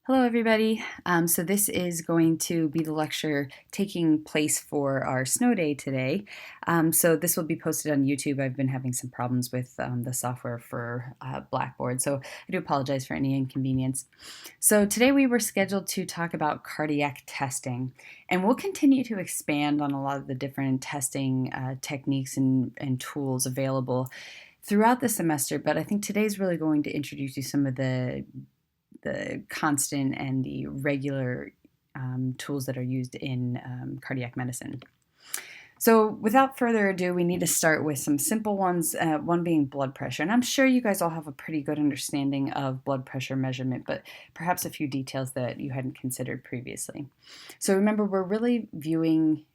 Hello, everybody. So this is going to be the lecture taking place for our snow day today. So this will be posted on YouTube. I've been having some problems with the software for Blackboard, so I do apologize for any inconvenience. So today we were scheduled to talk about cardiac testing, and we'll continue to expand on a lot of the different testing techniques and tools available throughout the semester, but I think today's really going to introduce you some of the constant and the regular tools that are used in cardiac medicine. So without further ado, we need to start with some simple ones, one being blood pressure. And I'm sure you guys all have a pretty good understanding of blood pressure measurement, but perhaps a few details that you hadn't considered previously. So remember, we're really viewing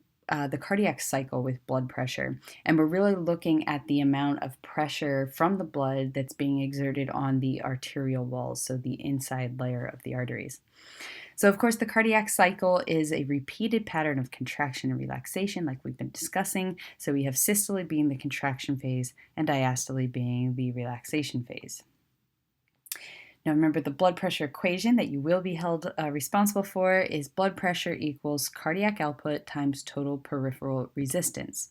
the cardiac cycle with blood pressure, and we're really looking at the amount of pressure from the blood that's being exerted on the arterial walls, so the inside layer of the arteries. So, of course, the cardiac cycle is a repeated pattern of contraction and relaxation, like we've been discussing. So, we have systole being the contraction phase and diastole being the relaxation phase. Now remember, the blood pressure equation that you will be held responsible for is blood pressure equals cardiac output times total peripheral resistance.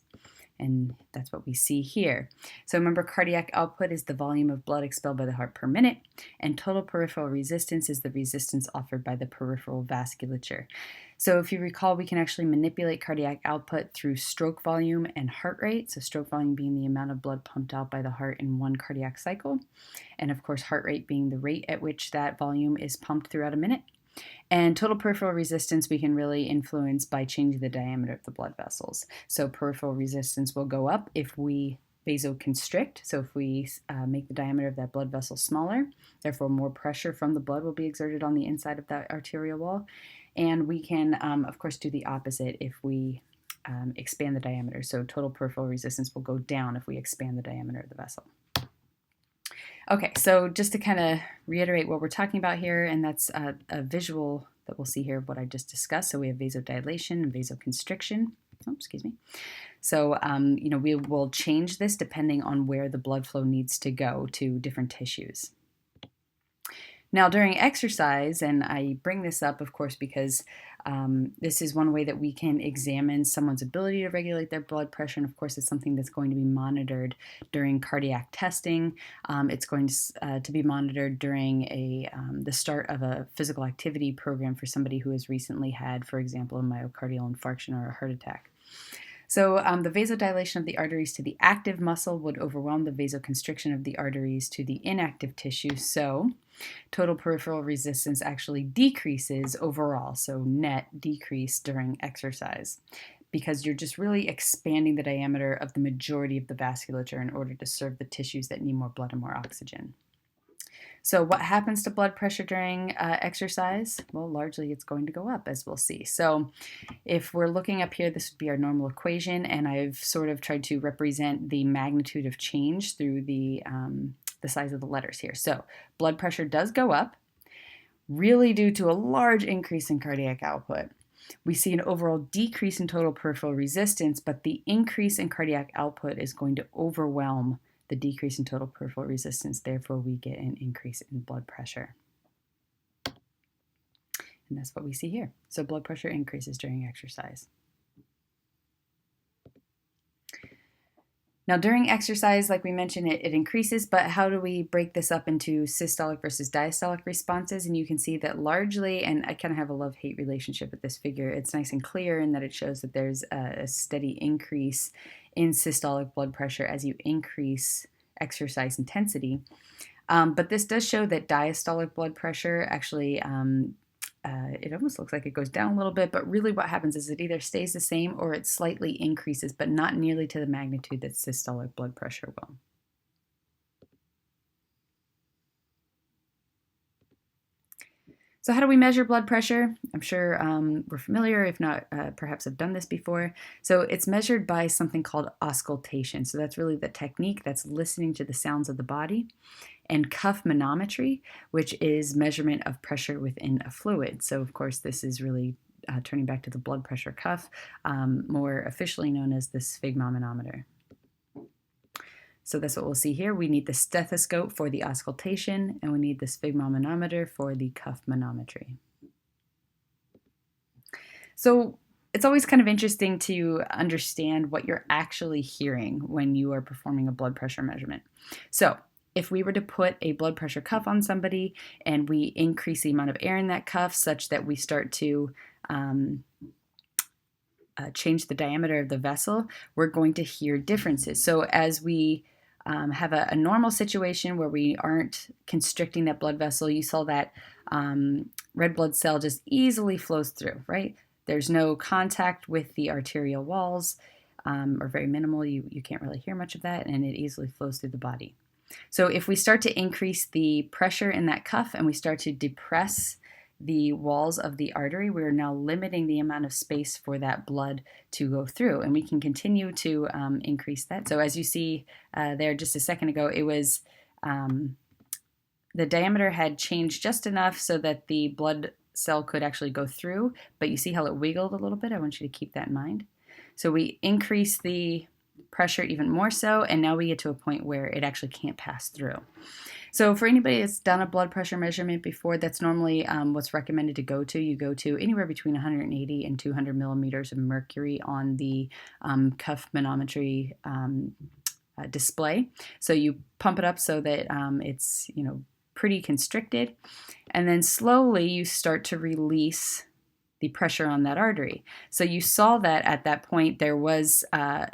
And that's what we see here. So remember, cardiac output is the volume of blood expelled by the heart per minute, and total peripheral resistance is the resistance offered by the peripheral vasculature. So if you recall, we can actually manipulate cardiac output through stroke volume and heart rate. So stroke volume being the amount of blood pumped out by the heart in one cardiac cycle, and of course heart rate being the rate at which that volume is pumped throughout a minute. And total peripheral resistance we can really influence by changing the diameter of the blood vessels. So peripheral resistance will go up if we vasoconstrict. So if we make the diameter of that blood vessel smaller, therefore more pressure from the blood will be exerted on the inside of that arterial wall. And we can, of course, do the opposite if we expand the diameter. So total peripheral resistance will go down if we expand the diameter of the vessel. Okay, so just to kind of reiterate what we're talking about here, and that's a visual that we'll see here of what I just discussed. So we have vasodilation and vasoconstriction. Oh, excuse me. So, we will change this depending on where the blood flow needs to go to different tissues. Now, during exercise, and I bring this up, of course, because this is one way that we can examine someone's ability to regulate their blood pressure. And of course, it's something that's going to be monitored during cardiac testing. It's going to be monitored during the start of a physical activity program for somebody who has recently had, for example, a myocardial infarction or a heart attack. So the vasodilation of the arteries to the active muscle would overwhelm the vasoconstriction of the arteries to the inactive tissue. So total peripheral resistance actually decreases overall, so net decrease during exercise, because you're just really expanding the diameter of the majority of the vasculature in order to serve the tissues that need more blood and more oxygen. So what happens to blood pressure during exercise? Well, largely it's going to go up, as we'll see. So if we're looking up here, this would be our normal equation, and I've sort of tried to represent the magnitude of change through the size of the letters here. So blood pressure does go up, really due to a large increase in cardiac output. We see an overall decrease in total peripheral resistance, but the increase in cardiac output is going to overwhelm the decrease in total peripheral resistance. Therefore, we get an increase in blood pressure. And that's what we see here. So blood pressure increases during exercise. Now, during exercise, like we mentioned, it increases, but how do we break this up into systolic versus diastolic responses? And you can see that largely, and I kind of have a love-hate relationship with this figure, it's nice and clear in that it shows that there's a steady increase in systolic blood pressure as you increase exercise intensity. But this does show that diastolic blood pressure actually it almost looks like it goes down a little bit, but really what happens is it either stays the same or it slightly increases, but not nearly to the magnitude that systolic blood pressure will. So how do we measure blood pressure? I'm sure we're familiar, if not perhaps have done this before. So it's measured by something called auscultation. So that's really the technique that's listening to the sounds of the body. And cuff manometry, which is measurement of pressure within a fluid. So of course this is really turning back to the blood pressure cuff, more officially known as the sphygmomanometer. So that's what we'll see here. We need the stethoscope for the auscultation, and we need the sphygmomanometer for the cuff manometry. So it's always kind of interesting to understand what you're actually hearing when you are performing a blood pressure measurement. So if we were to put a blood pressure cuff on somebody and we increase the amount of air in that cuff such that we start to change the diameter of the vessel, we're going to hear differences. So as we have a normal situation where we aren't constricting that blood vessel, you saw that red blood cell just easily flows through, right? There's no contact with the arterial walls, or very minimal. You can't really hear much of that, and it easily flows through the body. So if we start to increase the pressure in that cuff and we start to depress the walls of the artery, we're now limiting the amount of space for that blood to go through, and we can continue to increase that. So as you see there just a second ago, it was the diameter had changed just enough so that the blood cell could actually go through, but you see how it wiggled a little bit? I want you to keep that in mind. So we increase the pressure even more so, and now we get to a point where it actually can't pass through. So for anybody that's done a blood pressure measurement before, that's normally what's recommended to go to. You go to anywhere between 180 and 200 millimeters of mercury on the cuff manometry display. So you pump it up so that it's pretty constricted, and then slowly you start to release the pressure on that artery. So you saw that at that point there was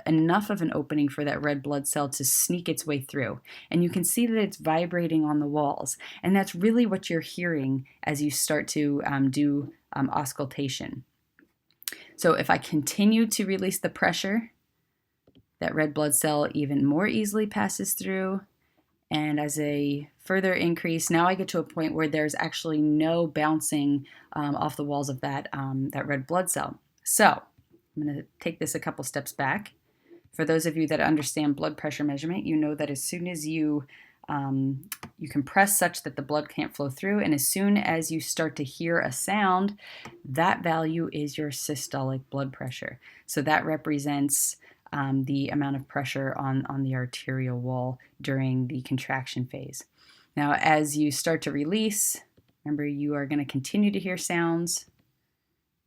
enough of an opening for that red blood cell to sneak its way through. And you can see that it's vibrating on the walls. And that's really what you're hearing as you start to do auscultation. So if I continue to release the pressure, that red blood cell even more easily passes through. And as a further increase, now I get to a point where there's actually no bouncing off the walls of that red blood cell. So I'm going to take this a couple steps back. For those of you that understand blood pressure measurement, you know that as soon as you compress such that the blood can't flow through, and as soon as you start to hear a sound, that value is your systolic blood pressure. So that represents the amount of pressure on the arterial wall during the contraction phase. Now, as you start to release, remember you are going to continue to hear sounds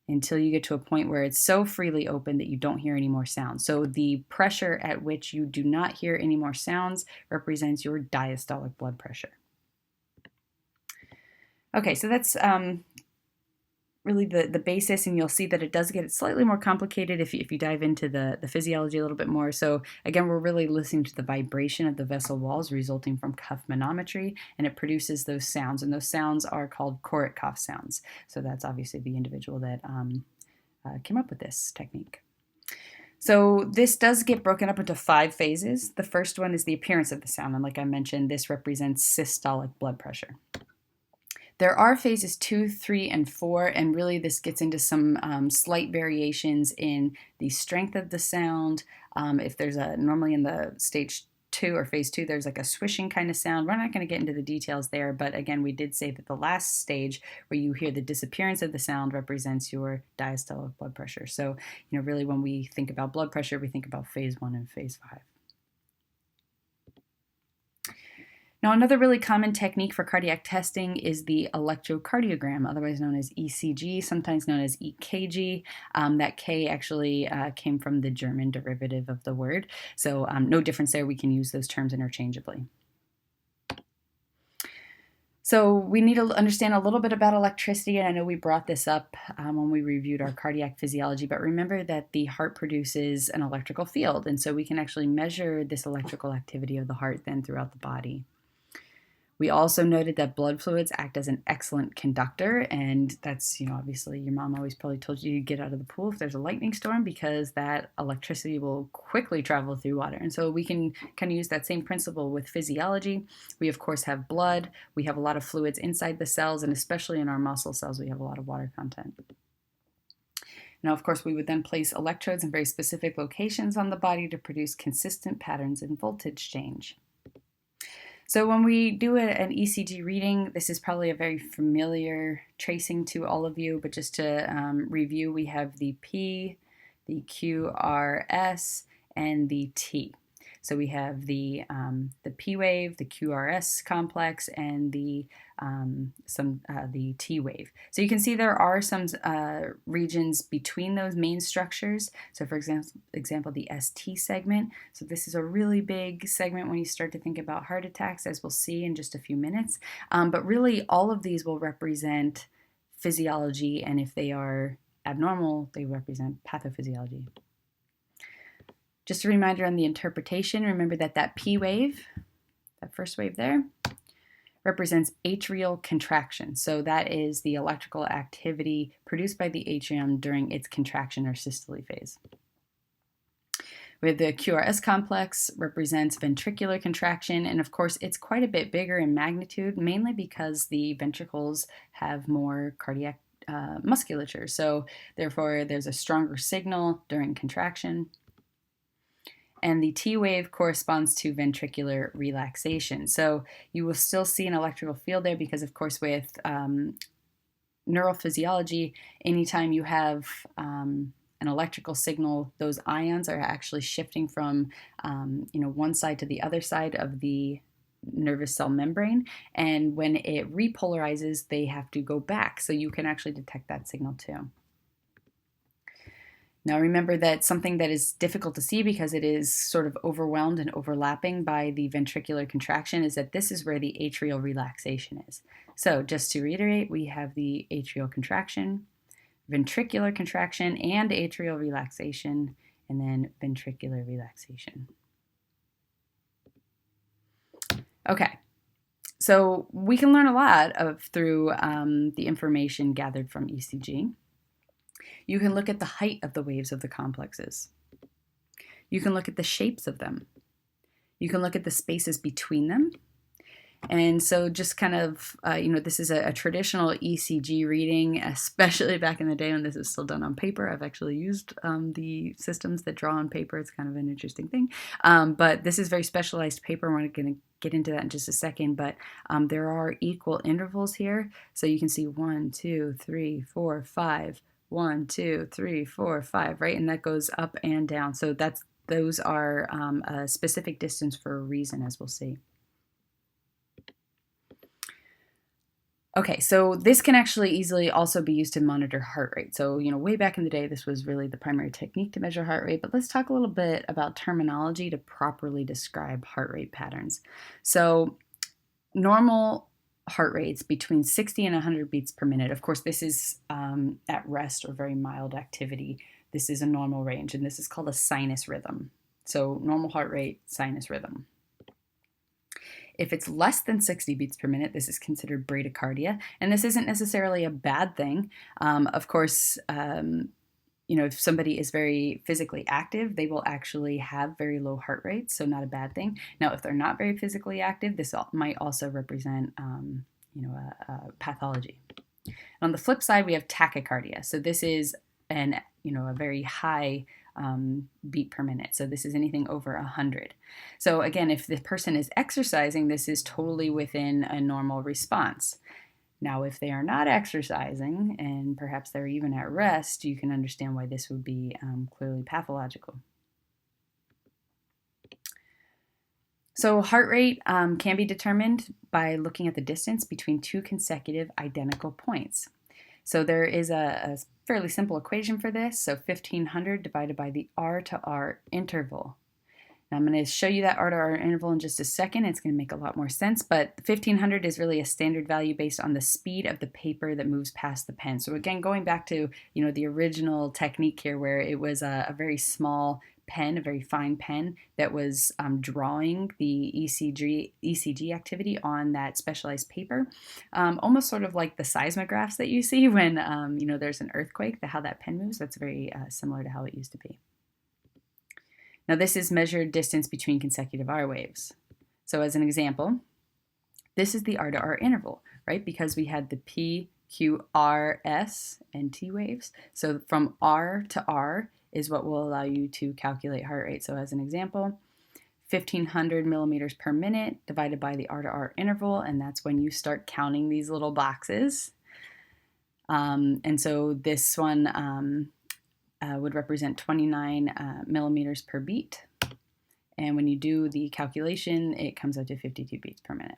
until you get to a point where it's so freely open that you don't hear any more sounds. So the pressure at which you do not hear any more sounds represents your diastolic blood pressure. Okay, so that's really the basis, and you'll see that it does get slightly more complicated if you dive into the physiology a little bit more. So again, we're really listening to the vibration of the vessel walls resulting from cuff manometry, and it produces those sounds, and those sounds are called Korotkoff sounds. So that's obviously the individual that came up with this technique. So this does get broken up into 5 phases. The first one is the appearance of the sound, and like I mentioned, this represents systolic blood pressure. There are phases 2, 3, and 4, and really this gets into some slight variations in the strength of the sound. If there's normally in the stage 2 or phase 2, there's like a swishing kind of sound. We're not going to get into the details there, but again, we did say that the last stage where you hear the disappearance of the sound represents your diastolic blood pressure. So, really when we think about blood pressure, we think about phase 1 and phase 5. Now, another really common technique for cardiac testing is the electrocardiogram, otherwise known as ECG, sometimes known as EKG. That K actually came from the German derivative of the word, so no difference there. We can use those terms interchangeably. So we need to understand a little bit about electricity, and I know we brought this up when we reviewed our cardiac physiology, but remember that the heart produces an electrical field, and so we can actually measure this electrical activity of the heart then throughout the body. We also noted that blood fluids act as an excellent conductor, and that's, obviously your mom always probably told you to get out of the pool if there's a lightning storm because that electricity will quickly travel through water. And so we can kind of use that same principle with physiology. We, of course, have blood. We have a lot of fluids inside the cells, and especially in our muscle cells, we have a lot of water content. Now, of course, we would then place electrodes in very specific locations on the body to produce consistent patterns in voltage change. So when we do an ECG reading, this is probably a very familiar tracing to all of you, but just to review, we have the P, the Q, R, S, and the T. So we have the P wave, the QRS complex, and the T wave. So you can see there are some regions between those main structures. So for example, the ST segment. So this is a really big segment when you start to think about heart attacks, as we'll see in just a few minutes. But really, all of these will represent physiology, and if they are abnormal, they represent pathophysiology. Just a reminder on the interpretation, remember that P wave, that first wave there, represents atrial contraction. So that is the electrical activity produced by the atrium during its contraction or systole phase. With the QRS complex represents ventricular contraction, and of course it's quite a bit bigger in magnitude, mainly because the ventricles have more cardiac musculature. So therefore there's a stronger signal during contraction. And the T wave corresponds to ventricular relaxation. So you will still see an electrical field there because, of course, with neurophysiology, anytime you have an electrical signal, those ions are actually shifting from one side to the other side of the nervous cell membrane. And when it repolarizes, they have to go back. So you can actually detect that signal too. Now remember that something that is difficult to see because it is sort of overwhelmed and overlapping by the ventricular contraction is that this is where the atrial relaxation is. So just to reiterate, we have the atrial contraction, ventricular contraction, and atrial relaxation, and then ventricular relaxation. Okay, so we can learn a lot through the information gathered from ECG. You can look at the height of the waves of the complexes. You can look at the shapes of them. You can look at the spaces between them. And so just kind of, this is a traditional ECG reading, especially back in the day when this is still done on paper. I've actually used the systems that draw on paper. It's kind of an interesting thing. But this is very specialized paper. We're going to get into that in just a second. But there are equal intervals here. So you can see 1, 2, 3, 4, 5. 1, 2, 3, 4, 5, right? And that goes up and down. So those are a specific distance for a reason, as we'll see. Okay, so this can actually easily also be used to monitor heart rate. So, way back in the day, this was really the primary technique to measure heart rate, but let's talk a little bit about terminology to properly describe heart rate patterns. So, normal heart rates between 60 and 100 beats per minute. Of course, this is at rest or very mild activity. This is a normal range, and this is called a sinus rhythm. So normal heart rate, sinus rhythm. If it's less than 60 beats per minute, this is considered bradycardia, and this isn't necessarily a bad thing. Of course, if somebody is very physically active, they will actually have very low heart rates, so not a bad thing. Now, if they're not very physically active, this might also represent, a pathology. On the flip side, we have tachycardia. So this is a very high beat per minute. So this is anything over 100. So again, if the person is exercising, this is totally within a normal response. Now, if they are not exercising and perhaps they're even at rest, you can understand why this would be clearly pathological. So heart rate can be determined by looking at the distance between two consecutive identical points. So there is a fairly simple equation for this. So 1500 divided by the R to R interval. Now I'm going to show you that R to R interval in just a second. It's going to make a lot more sense, but 1500 is really a standard value based on the speed of the paper that moves past the pen. So again, going back to the original technique here where it was a very small pen, a very fine pen that was drawing the ECG activity on that specialized paper, almost sort of like the seismographs that you see when there's an earthquake, how that pen moves. That's very similar to how it used to be. Now this is measured distance between consecutive R waves. So as an example, this is the R to R interval, right? Because we had the P, Q, R, S, and T waves. So from R to R is what will allow you to calculate heart rate. So as an example, 1500 millimeters per minute divided by the R to R interval, and that's when you start counting these little boxes. And so this one would represent 29 millimeters per beat. And when you do the calculation, it comes out to 52 beats per minute.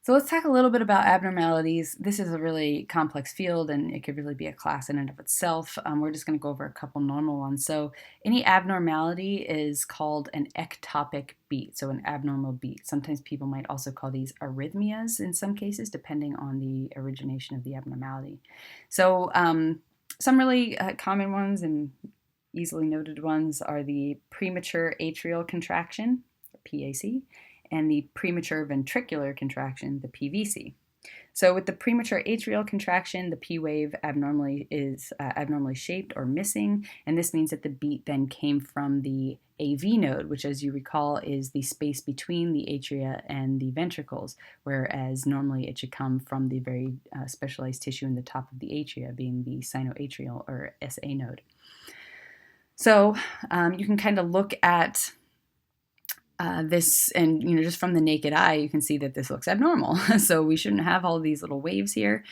So let's talk a little bit about abnormalities. This is a really complex field and it could really be a class in and of itself. We're just going to go over a couple normal ones. So any abnormality is called an ectopic beat, so an abnormal beat. Sometimes people might also call these arrhythmias in some cases, depending on the origination of the abnormality. So some really common ones and easily noted ones are the premature atrial contraction, PAC, and the premature ventricular contraction, the PVC. So with the premature atrial contraction, the P wave abnormally shaped or missing, and this means that the beat then came from the AV node, which, as you recall, is the space between the atria and the ventricles, whereas normally it should come from the very specialized tissue in the top of the atria, being the sinoatrial or SA node. So you can kind of look at this, and just from the naked eye, you can see that this looks abnormal. So we shouldn't have all these little waves here.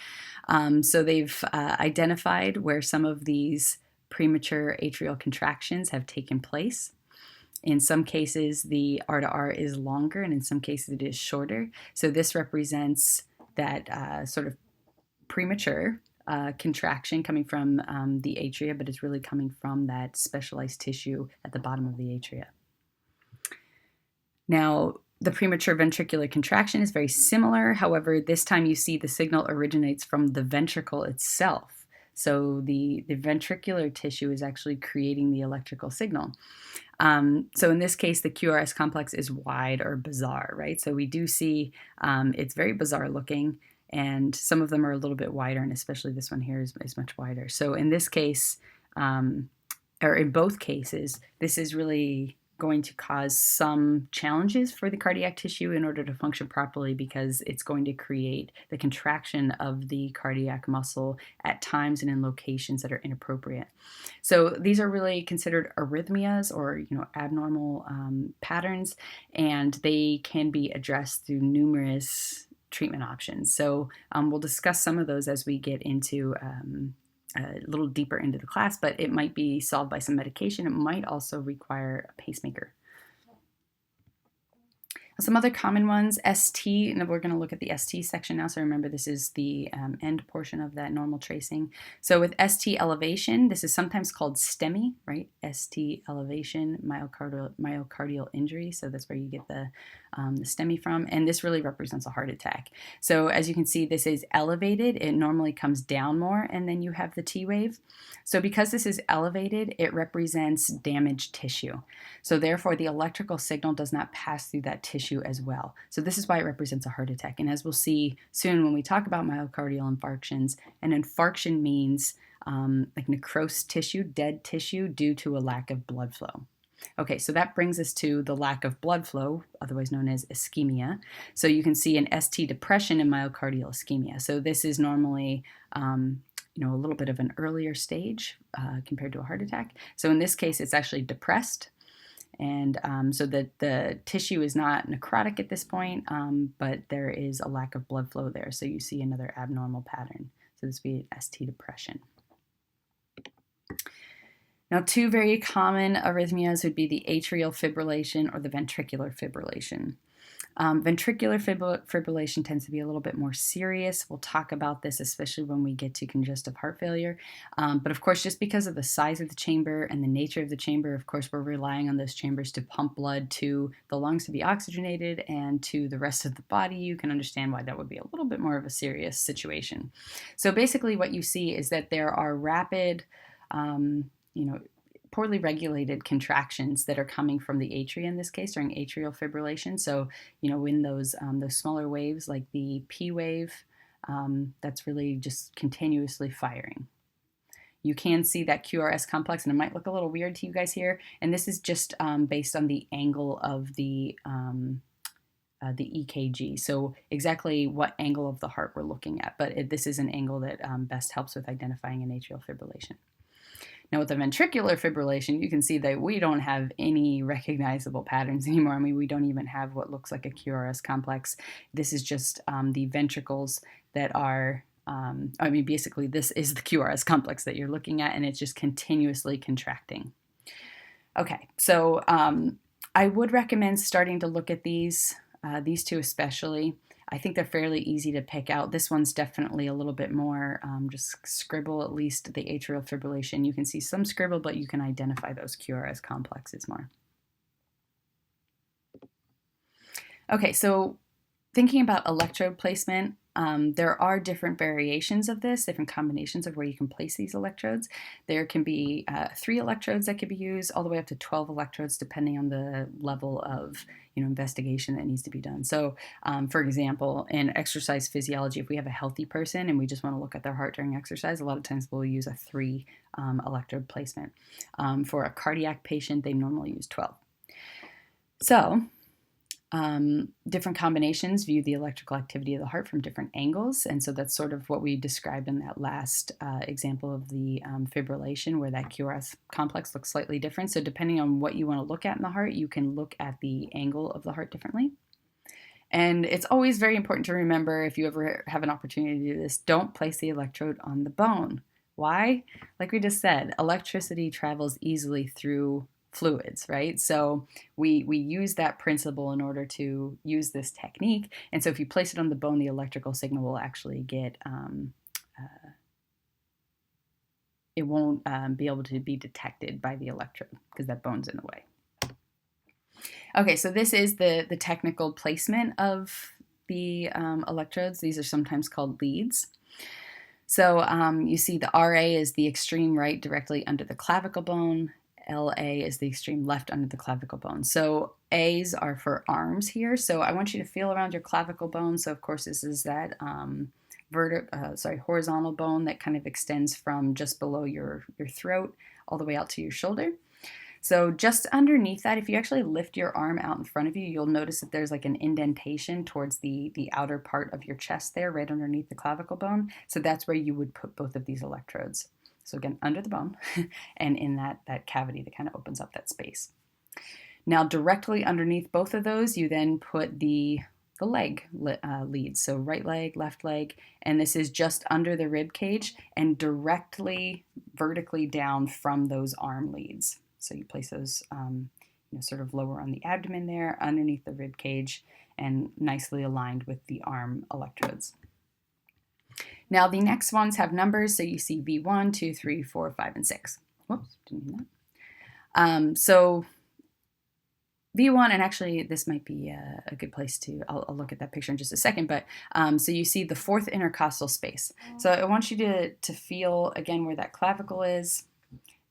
So they've identified where some of these premature atrial contractions have taken place. In some cases, the R to R is longer, and in some cases, it is shorter. So this represents that sort of premature contraction coming from the atria, but it's really coming from that specialized tissue at the bottom of the atria. Now, the premature ventricular contraction is very similar. However, this time you see the signal originates from the ventricle itself. So the ventricular tissue is actually creating the electrical signal. So in this case, the QRS complex is wide or bizarre, right? So we do see it's very bizarre looking, and some of them are a little bit wider, and especially this one here is much wider. So in this case, or in both cases, this is really going to cause some challenges for the cardiac tissue in order to function properly, because it's going to create the contraction of the cardiac muscle at times and in locations that are inappropriate. So these are really considered arrhythmias, or abnormal patterns, and they can be addressed through numerous treatment options. So we'll discuss some of those as we get into a little deeper into the class, but it might be solved by some medication. It might also require a pacemaker. Some other common ones, ST, and we're going to look at the ST section now. So remember, this is the end portion of that normal tracing. So with ST elevation, this is sometimes called STEMI, right? ST elevation, myocardial injury. So that's where you get the STEMI from. And this really represents a heart attack. So as you can see, this is elevated. It normally comes down more, and then you have the T wave. So because this is elevated, it represents damaged tissue. So therefore, the electrical signal does not pass through that tissue as well. So this is why it represents a heart attack. And as we'll see soon when we talk about myocardial infarctions, an infarction means like necrosed tissue, dead tissue due to a lack of blood flow. Okay, so that brings us to the lack of blood flow, otherwise known as ischemia. So you can see an ST depression in myocardial ischemia. So this is normally a little bit of an earlier stage compared to a heart attack. So in this case, it's actually depressed. And so the tissue is not necrotic at this point, but there is a lack of blood flow there. So you see another abnormal pattern. So this would be an ST depression. Now, two very common arrhythmias would be the atrial fibrillation or the ventricular fibrillation. Ventricular fibrillation tends to be a little bit more serious. We'll talk about this, especially when we get to congestive heart failure. But of course, just because of the size of the chamber and the nature of the chamber, of course, we're relying on those chambers to pump blood to the lungs to be oxygenated and to the rest of the body. You can understand why that would be a little bit more of a serious situation. So basically what you see is that there are rapid, poorly regulated contractions that are coming from the atria in this case during atrial fibrillation. So, when those smaller waves like the P wave, that's really just continuously firing. You can see that QRS complex, and it might look a little weird to you guys here. And this is just based on the angle of the EKG. So exactly what angle of the heart we're looking at. But this is an angle that best helps with identifying an atrial fibrillation. Now, with the ventricular fibrillation, you can see that we don't have any recognizable patterns anymore. I mean, we don't even have what looks like a QRS complex. This is just the ventricles that are, basically this is the QRS complex that you're looking at, and it's just continuously contracting. Okay, so I would recommend starting to look at these two especially. I think they're fairly easy to pick out. This one's definitely a little bit more just scribble, at least the atrial fibrillation. You can see some scribble, but you can identify those QRS complexes more. Okay, so thinking about electrode placement, there are different variations of this, different combinations of where you can place these electrodes. There can be 3 electrodes that could be used, all the way up to 12 electrodes, depending on the level of investigation that needs to be done. So, for example, in exercise physiology, if we have a healthy person and we just want to look at their heart during exercise, a lot of times we'll use a 3 electrode placement. For a cardiac patient, they normally use 12. So, different combinations view the electrical activity of the heart from different angles, and so that's sort of what we described in that last example of the fibrillation, where that QRS complex looks slightly different. So depending on what you want to look at in the heart, you can look at the angle of the heart differently. And it's always very important to remember, if you ever have an opportunity to do this, don't place the electrode on the bone. Why? Like we just said, electricity travels easily through fluids, right? So we use that principle in order to use this technique. And so if you place it on the bone, the electrical signal will actually get, it won't be able to be detected by the electrode because that bone's in the way. Okay, so this is the technical placement of the electrodes. These are sometimes called leads. So you see the RA is the extreme right directly under the clavicle bone. LA is the extreme left under the clavicle bone. So A's are for arms here. So I want you to feel around your clavicle bone. So of course this is that horizontal bone that kind of extends from just below your throat all the way out to your shoulder. So just underneath that, if you actually lift your arm out in front of you, you'll notice that there's like an indentation towards the outer part of your chest there, right underneath the clavicle bone. So that's where you would put both of these electrodes. So again, under the bone and in that cavity that kind of opens up that space. Now directly underneath both of those, you then put the leg leads. So right leg, left leg, and this is just under the rib cage and directly vertically down from those arm leads. So you place those sort of lower on the abdomen there, underneath the rib cage, and nicely aligned with the arm electrodes. Now the next ones have numbers, so you see V1, 2, 3, 4, 5, and 6. Whoops, didn't mean that. So V1, and actually this might be a good place to, I'll look at that picture in just a second, but so you see the 4th intercostal space. So I want you to feel, again, where that clavicle is,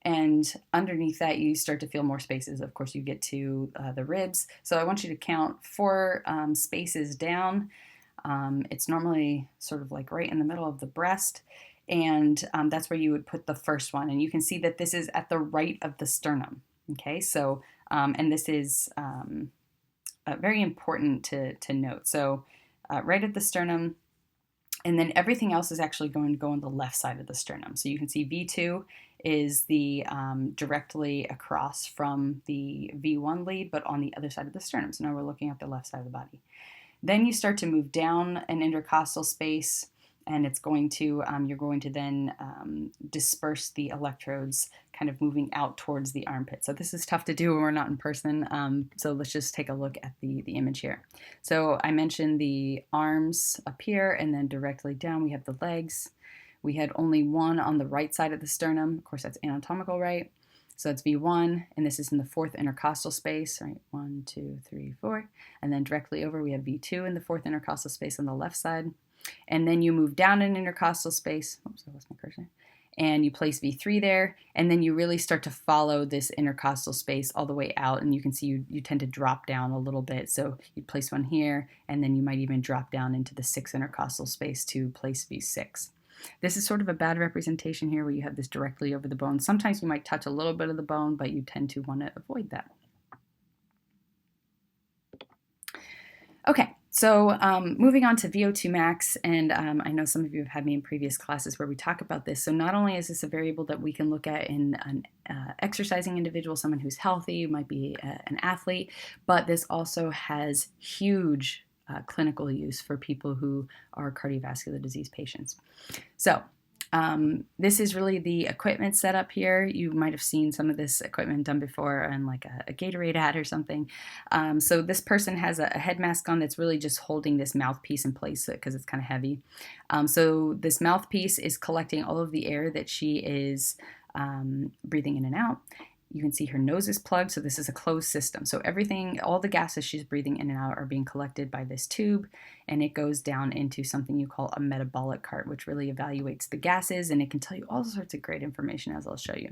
and underneath that you start to feel more spaces. Of course, you get to the ribs. So I want you to count 4 spaces down. It's normally sort of like right in the middle of the breast, and that's where you would put the first one. And you can see that this is at the right of the sternum. Okay, so and this is very important to note. So right at the sternum, and then everything else is actually going to go on the left side of the sternum. So you can see V2 is the directly across from the V1 lead, but on the other side of the sternum. So now we're looking at the left side of the body. Then you start to move down an intercostal space, and it's going to, you're going to then disperse the electrodes, kind of moving out towards the armpit. So this is tough to do when we're not in person. So let's just take a look at the image here. So I mentioned the arms up here, and then directly down we have the legs. We had only one on the right side of the sternum. Of course, that's anatomical right. So it's V1, and this is in the 4th intercostal space, right? 1, 2, 3, 4. And then directly over, we have V2 in the 4th intercostal space on the left side. And then you move down an intercostal space. Oops, I lost my cursor. And you place V3 there, and then you really start to follow this intercostal space all the way out, and you can see you tend to drop down a little bit. So you place one here, and then you might even drop down into the 6th intercostal space to place V6. This is sort of a bad representation here where you have this directly over the bone. Sometimes you might touch a little bit of the bone, but you tend to want to avoid that. Okay, so moving on to VO2 max, and I know some of you have had me in previous classes where we talk about this. So not only is this a variable that we can look at in an exercising individual, someone who's healthy, might be an athlete, but this also has huge clinical use for people who are cardiovascular disease patients. So This is really the equipment setup here. You might have seen some of this equipment done before on like a Gatorade ad or something. So this person has a head mask on that's really just holding this mouthpiece in place because it's kind of heavy. So this mouthpiece is collecting all of the air that she is breathing in and out. You can see her nose is plugged, so this is a closed system. So everything, all the gases she's breathing in and out are being collected by this tube, and it goes down into something you call a metabolic cart, which really evaluates the gases, and it can tell you all sorts of great information, as I'll show you.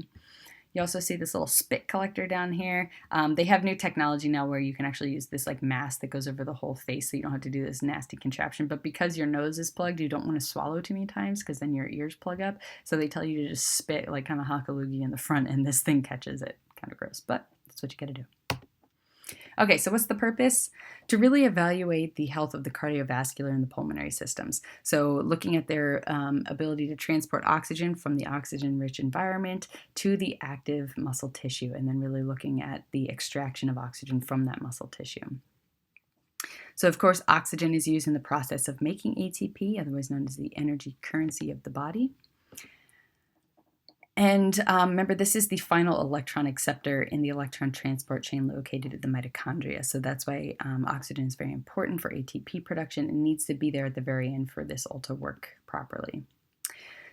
You also see this little spit collector down here. They have new technology now where you can actually use this like mask that goes over the whole face, so you don't have to do this nasty contraption. But because your nose is plugged, you don't want to swallow too many times because then your ears plug up. So they tell you to just spit like kind of hockaloogie in the front, and this thing catches it. Kind of gross, but that's what you got to do. Okay, so what's the purpose? To really evaluate the health of the cardiovascular and the pulmonary systems. So looking at their ability to transport oxygen from the oxygen-rich environment to the active muscle tissue, and then really looking at the extraction of oxygen from that muscle tissue. So of course, oxygen is used in the process of making ATP, otherwise known as the energy currency of the body. And remember, this is the final electron acceptor in the electron transport chain located at the mitochondria. So that's why oxygen is very important for ATP production and needs to be there at the very end for this all to work properly.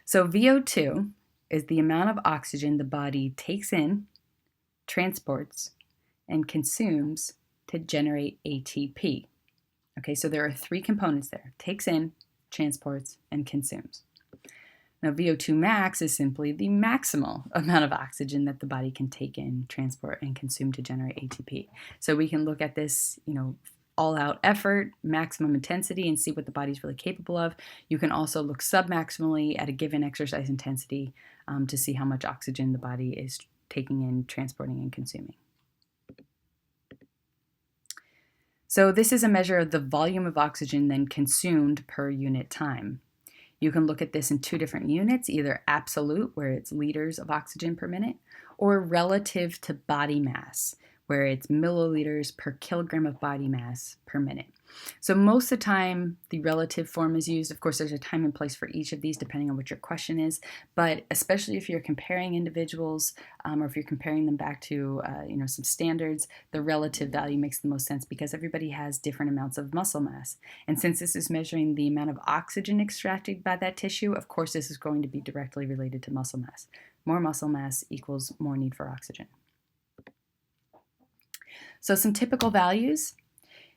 So VO2 is the amount of oxygen the body takes in, transports, and consumes to generate ATP. Okay, so there are three components there: takes in, transports, and consumes. Now, VO2 max is simply the maximal amount of oxygen that the body can take in, transport, and consume to generate ATP. So we can look at this, all-out effort, maximum intensity, and see what the body's really capable of. You can also look submaximally at a given exercise intensity to see how much oxygen the body is taking in, transporting, and consuming. So this is a measure of the volume of oxygen then consumed per unit time. You can look at this in two different units, either absolute, where it's liters of oxygen per minute, or relative to body mass, where it's milliliters per kilogram of body mass per minute. So most of the time, the relative form is used. Of course, there's a time and place for each of these, depending on what your question is. But especially if you're comparing individuals, or if you're comparing them back to, some standards, the relative value makes the most sense because everybody has different amounts of muscle mass. And since this is measuring the amount of oxygen extracted by that tissue, of course, this is going to be directly related to muscle mass. More muscle mass equals more need for oxygen. So some typical values.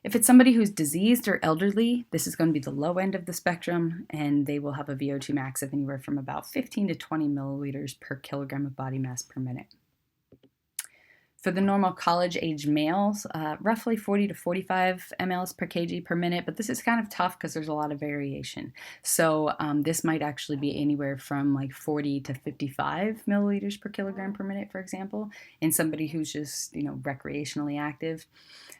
If it's somebody who's diseased or elderly, this is going to be the low end of the spectrum, and they will have a VO2 max of anywhere from about 15 to 20 milliliters per kilogram of body mass per minute. For the normal college-age males, roughly 40 to 45 mLs per kg per minute, but this is kind of tough because there's a lot of variation. So this might actually be anywhere from like 40 to 55 milliliters per kilogram per minute, for example, in somebody who's just, recreationally active.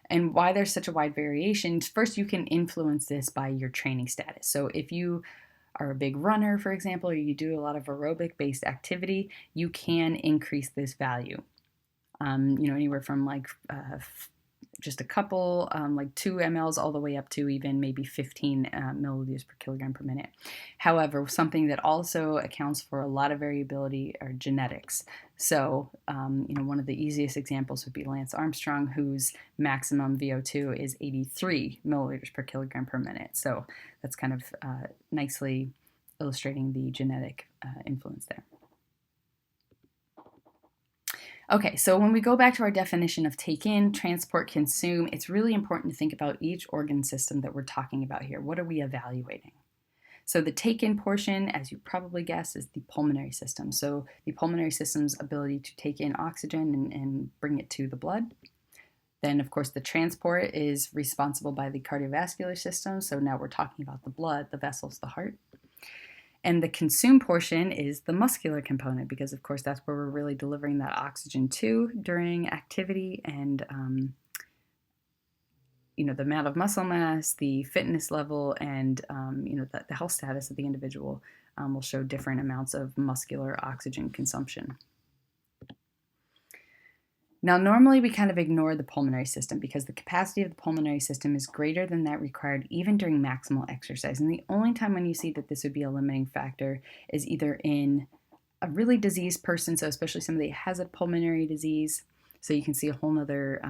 And why there's such a wide variation, first you can influence this by your training status. So if you are a big runner, for example, or you do a lot of aerobic-based activity, you can increase this value. Anywhere from like just a couple, like 2 mLs all the way up to even maybe 15 milliliters per kilogram per minute. However, something that also accounts for a lot of variability are genetics. So, one of the easiest examples would be Lance Armstrong, whose maximum VO2 is 83 milliliters per kilogram per minute. So that's kind of nicely illustrating the genetic influence there. Okay, so when we go back to our definition of take in, transport, consume, it's really important to think about each organ system that we're talking about here. What are we evaluating? So the take in portion, as you probably guessed, is the pulmonary system. So the pulmonary system's ability to take in oxygen and bring it to the blood. Then, of course, the transport is responsible by the cardiovascular system. So now we're talking about the blood, the vessels, the heart. And the consume portion is the muscular component because, of course, that's where we're really delivering that oxygen to during activity and, the amount of muscle mass, the fitness level, and, the health status of the individual will show different amounts of muscular oxygen consumption. Now, normally we kind of ignore the pulmonary system because the capacity of the pulmonary system is greater than that required even during maximal exercise. And the only time when you see that this would be a limiting factor is either in a really diseased person, so especially somebody that has a pulmonary disease. So you can see a whole nother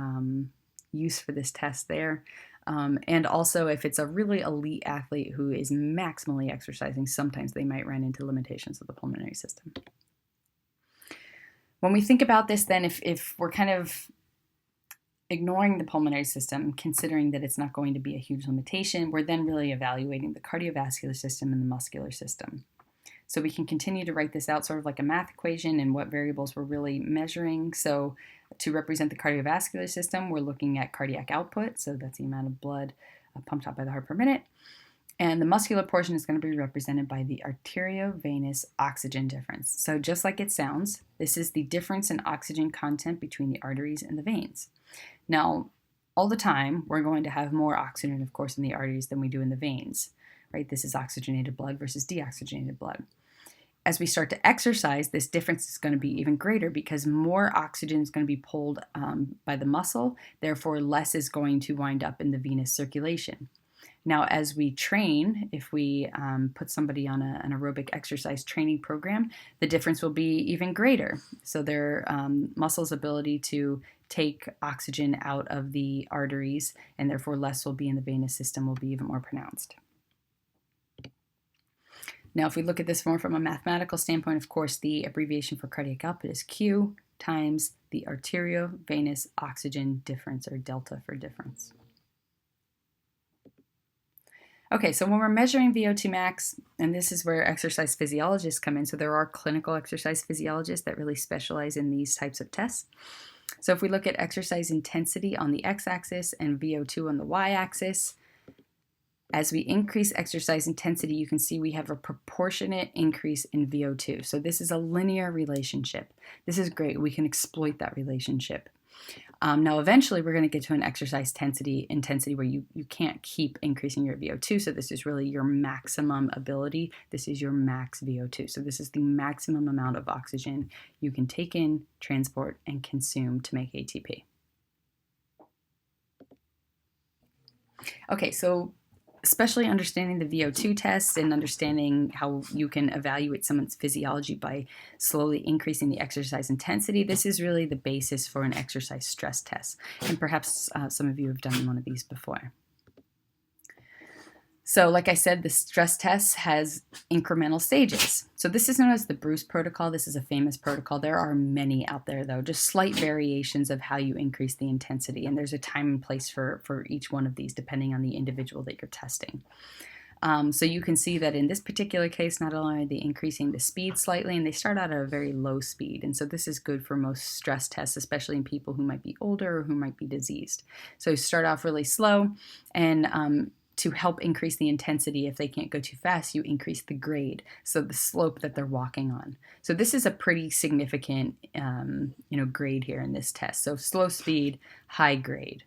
use for this test there. And also, if it's a really elite athlete who is maximally exercising, sometimes they might run into limitations of the pulmonary system. When we think about this, then, if we're kind of ignoring the pulmonary system, considering that it's not going to be a huge limitation, we're then really evaluating the cardiovascular system and the muscular system. So we can continue to write this out sort of like a math equation and what variables we're really measuring. So to represent the cardiovascular system, we're looking at cardiac output. So that's the amount of blood pumped out by the heart per minute. And the muscular portion is going to be represented by the arteriovenous oxygen difference. So just like it sounds, this is the difference in oxygen content between the arteries and the veins. Now, all the time, we're going to have more oxygen, of course, in the arteries than we do in the veins, right? This is oxygenated blood versus deoxygenated blood. As we start to exercise, this difference is going to be even greater because more oxygen is going to be pulled by the muscle, therefore less is going to wind up in the venous circulation. Now, as we train, if we put somebody on an aerobic exercise training program, the difference will be even greater. So their muscles' ability to take oxygen out of the arteries, and therefore less will be in the venous system, will be even more pronounced. Now, if we look at this more from a mathematical standpoint, of course, the abbreviation for cardiac output is Q times the arteriovenous oxygen difference, or delta for difference. Okay, so when we're measuring VO2 max, and this is where exercise physiologists come in, so there are clinical exercise physiologists that really specialize in these types of tests. So if we look at exercise intensity on the x-axis and VO2 on the y-axis, as we increase exercise intensity, you can see we have a proportionate increase in VO2. So this is a linear relationship. This is great. We can exploit that relationship. Now, eventually, we're going to get to an exercise intensity where you can't keep increasing your VO2. So this is really your maximum ability. This is your max VO2. So this is the maximum amount of oxygen you can take in, transport, and consume to make ATP. Okay, so especially understanding the VO2 test and understanding how you can evaluate someone's physiology by slowly increasing the exercise intensity, this is really the basis for an exercise stress test. And perhaps some of you have done one of these before. So like I said, the stress test has incremental stages. So this is known as the Bruce protocol. This is a famous protocol. There are many out there, though, just slight variations of how you increase the intensity. And there's a time and place for each one of these, depending on the individual that you're testing. So you can see that in this particular case, not only are they increasing the speed slightly, and they start out at a very low speed. And so this is good for most stress tests, especially in people who might be older or who might be diseased. So you start off really slow, and to help increase the intensity, if they can't go too fast, you increase the grade, so the slope that they're walking on. So this is a pretty significant grade here in this test. So slow speed, high grade.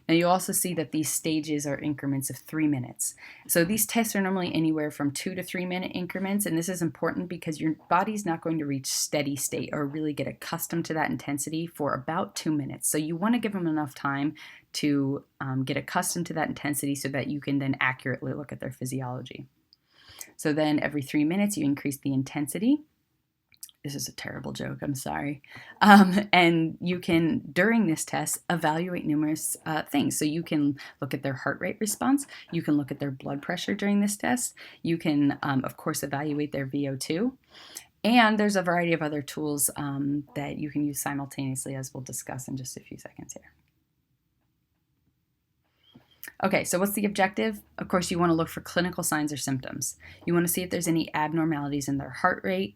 Now you also see that these stages are increments of 3 minutes. So these tests are normally anywhere from 2 to 3 minute increments, and this is important because your body's not going to reach steady state or really get accustomed to that intensity for about 2 minutes. So you want to give them enough time to get accustomed to that intensity so that you can then accurately look at their physiology. So then every 3 minutes you increase the intensity. This is a terrible joke, I'm sorry. And you can, during this test, evaluate numerous things. So you can look at their heart rate response. You can look at their blood pressure during this test. You can, of course, evaluate their VO2. And there's a variety of other tools that you can use simultaneously, as we'll discuss in just a few seconds here. Okay, so what's the objective? Of course, you want to look for clinical signs or symptoms. You want to see if there's any abnormalities in their heart rate,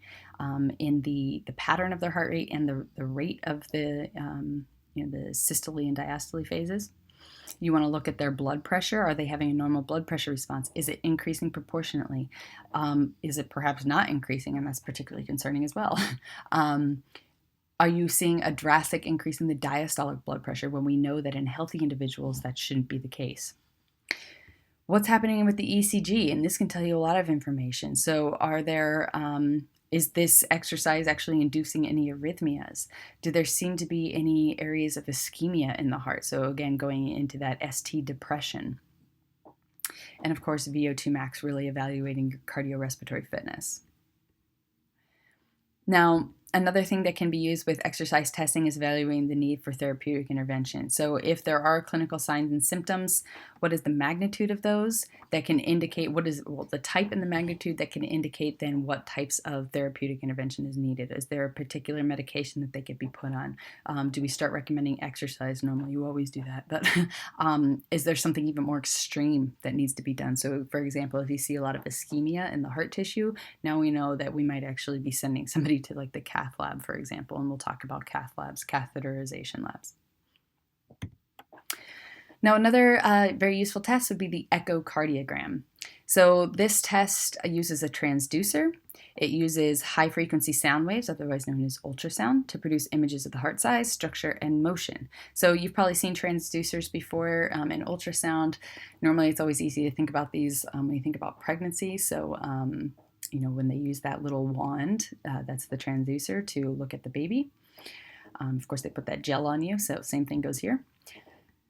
in the pattern of their heart rate, and the rate of the systole and diastole phases. You want to look at their blood pressure. Are they having a normal blood pressure response? Is it increasing proportionately? Is it perhaps not increasing? And that's particularly concerning as well. Are you seeing a drastic increase in the diastolic blood pressure when we know that in healthy individuals that shouldn't be the case? What's happening with the ECG? And this can tell you a lot of information. So are there Is this exercise actually inducing any arrhythmias? Do there seem to be any areas of ischemia in the heart? So again, going into that ST depression. And of course, VO2 max, really evaluating your cardiorespiratory fitness. Now, another thing that can be used with exercise testing is evaluating the need for therapeutic intervention. So if there are clinical signs and symptoms, what is the magnitude of those that can indicate the type and the magnitude that can indicate then what types of therapeutic intervention is needed? Is there a particular medication that they could be put on? Do we start recommending exercise? Normally you always do that, but is there something even more extreme that needs to be done? So for example, if you see a lot of ischemia in the heart tissue, now we know that we might actually be sending somebody to like the cath lab, for example, and we'll talk about cath labs, catheterization labs. Now, another very useful test would be the echocardiogram. So this test uses a transducer. It uses high-frequency sound waves, otherwise known as ultrasound, to produce images of the heart size, structure, and motion. So you've probably seen transducers before in ultrasound. Normally, it's always easy to think about these when you think about pregnancy. So when they use that little wand, that's the transducer to look at the baby. Of course, they put that gel on you, so same thing goes here.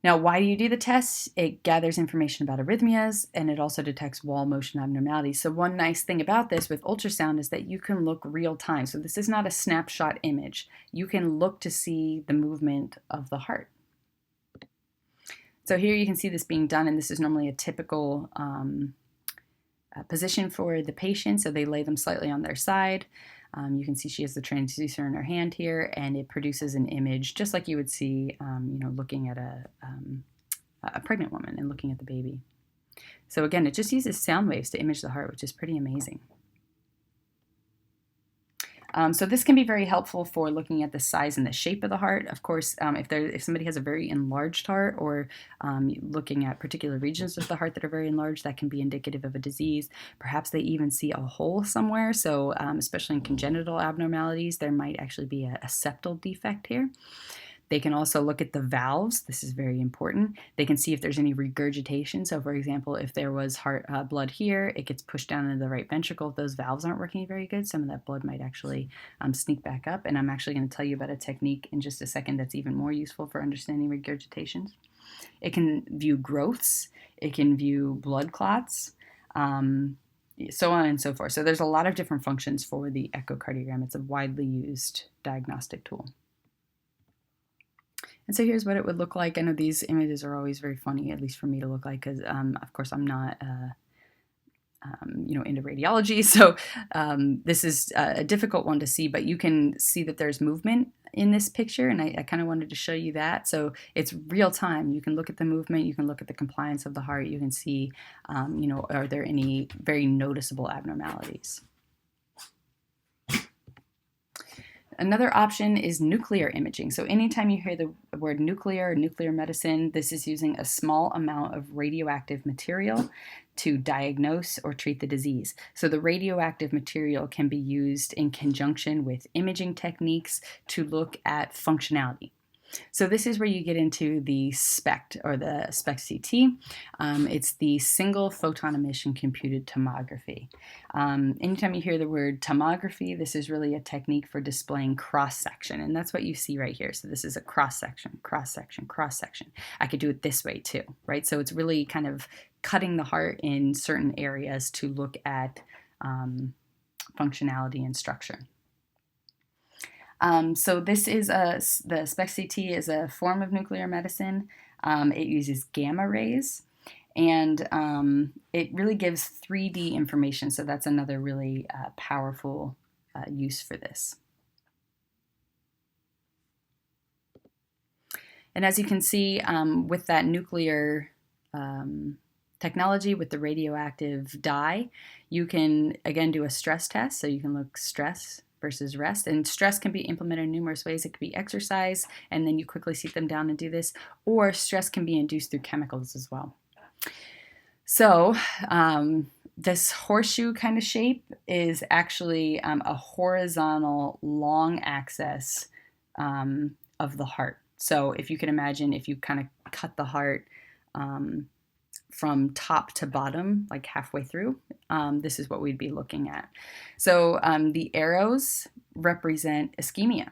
Now, why do you do the test? It gathers information about arrhythmias, and it also detects wall motion abnormalities. So one nice thing about this with ultrasound is that you can look real time. So this is not a snapshot image. You can look to see the movement of the heart. So here you can see this being done, and this is normally a typical position for the patient. So they lay them slightly on their side. You can see she has the transducer in her hand here, and it produces an image just like you would see, looking at a pregnant woman and looking at the baby. So again, it just uses sound waves to image the heart, which is pretty amazing. So this can be very helpful for looking at the size and the shape of the heart. Of course, if somebody has a very enlarged heart, or looking at particular regions of the heart that are very enlarged, that can be indicative of a disease. Perhaps they even see a hole somewhere. So especially in congenital abnormalities, there might actually be a septal defect here. They can also look at the valves. This is very important. They can see if there's any regurgitation. So for example, if there was heart blood here, it gets pushed down into the right ventricle. If those valves aren't working very good, some of that blood might actually sneak back up. And I'm actually going to tell you about a technique in just a second that's even more useful for understanding regurgitations. It can view growths. It can view blood clots. So on and so forth. So there's a lot of different functions for the echocardiogram. It's a widely used diagnostic tool. And so here's what it would look like. I know these images are always very funny, at least for me to look like, because of course I'm not, into radiology. So this is a difficult one to see, but you can see that there's movement in this picture, and I kind of wanted to show you that. So it's real time. You can look at the movement. You can look at the compliance of the heart. You can see, are there any very noticeable abnormalities? Another option is nuclear imaging. So anytime you hear the word nuclear or nuclear medicine, this is using a small amount of radioactive material to diagnose or treat the disease. So the radioactive material can be used in conjunction with imaging techniques to look at functionality. So this is where you get into the SPECT, or the SPECT-CT. It's the single photon emission computed tomography. Anytime you hear the word tomography, this is really a technique for displaying cross-section, and that's what you see right here. So this is a cross-section, cross-section, cross-section. I could do it this way too, right? So it's really kind of cutting the heart in certain areas to look at functionality and structure. So this is the SPECT-CT is a form of nuclear medicine. It uses gamma rays, and it really gives 3D information. So that's another really powerful use for this. And as you can see, with that nuclear technology, with the radioactive dye, you can again do a stress test. So you can look stress versus rest, and stress can be implemented in numerous ways. It could be exercise, and then you quickly sit them down and do this, or stress can be induced through chemicals as well. So this horseshoe kind of shape is actually a horizontal long axis of the heart. So if you can imagine, if you kind of cut the heart from top to bottom, like halfway through, this is what we'd be looking at. So the arrows represent ischemia.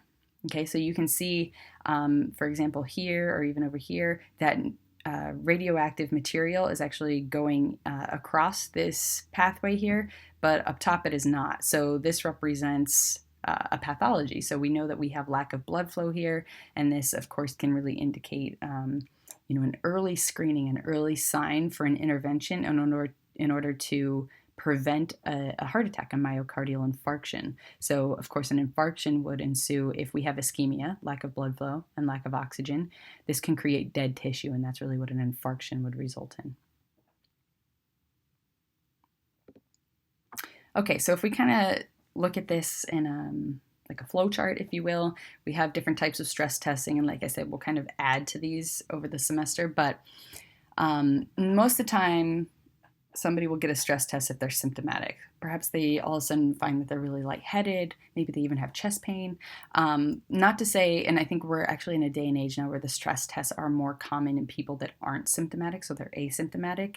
Okay, so you can see, for example, here or even over here, that radioactive material is actually going across this pathway here, but up top it is not. So this represents a pathology. So we know that we have lack of blood flow here, and this, of course, can really indicate an early screening, an early sign for an intervention in order to prevent a heart attack, a myocardial infarction. So, of course, an infarction would ensue if we have ischemia, lack of blood flow, and lack of oxygen. This can create dead tissue, and that's really what an infarction would result in. Okay, so if we kind of look at this in like a flow chart, if you will, we have different types of stress testing, and like I said, we'll kind of add to these over the semester, but most of the time, somebody will get a stress test if they're symptomatic. Perhaps they all of a sudden find that they're really lightheaded. Maybe they even have chest pain. Not to say, and I think we're actually in a day and age now where the stress tests are more common in people that aren't symptomatic, so they're asymptomatic.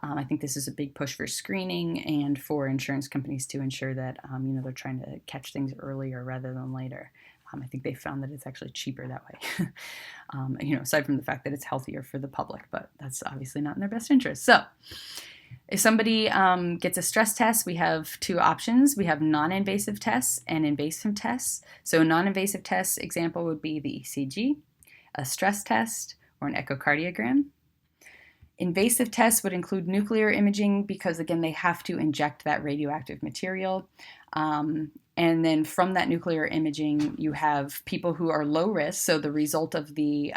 I think this is a big push for screening and for insurance companies to ensure that they're trying to catch things earlier rather than later. I think they found that it's actually cheaper that way. Aside from the fact that it's healthier for the public, but that's obviously not in their best interest. So if somebody gets a stress test, we have two options. We have non-invasive tests and invasive tests. So a non-invasive test example would be the ECG, a stress test, or an echocardiogram. Invasive tests would include nuclear imaging because, again, they have to inject that radioactive material. And then from that nuclear imaging, you have people who are low risk. So the result of the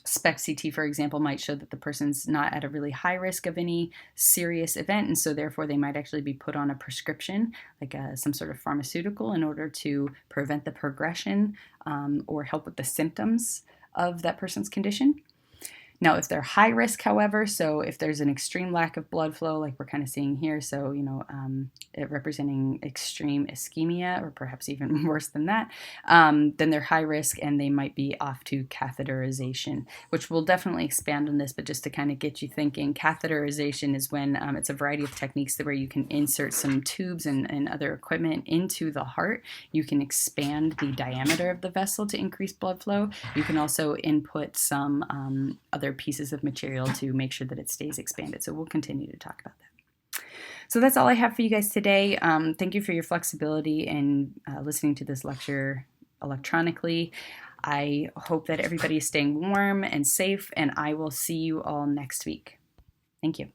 SPECT-CT, for example, might show that the person's not at a really high risk of any serious event. And so therefore, they might actually be put on a prescription, like some sort of pharmaceutical, in order to prevent the progression or help with the symptoms of that person's condition. Now, if they're high risk, however, so if there's an extreme lack of blood flow, like we're kind of seeing here, so, it representing extreme ischemia, or perhaps even worse than that, then they're high risk and they might be off to catheterization, which we'll definitely expand on this, but just to kind of get you thinking, catheterization is when it's a variety of techniques where you can insert some tubes and other equipment into the heart. You can expand the diameter of the vessel to increase blood flow. You can also input some other pieces of material to make sure that it stays expanded. So we'll continue to talk about that. So that's all I have for you guys today. Thank you for your flexibility in listening to this lecture electronically. I hope that everybody is staying warm and safe, and I will see you all next week. Thank you.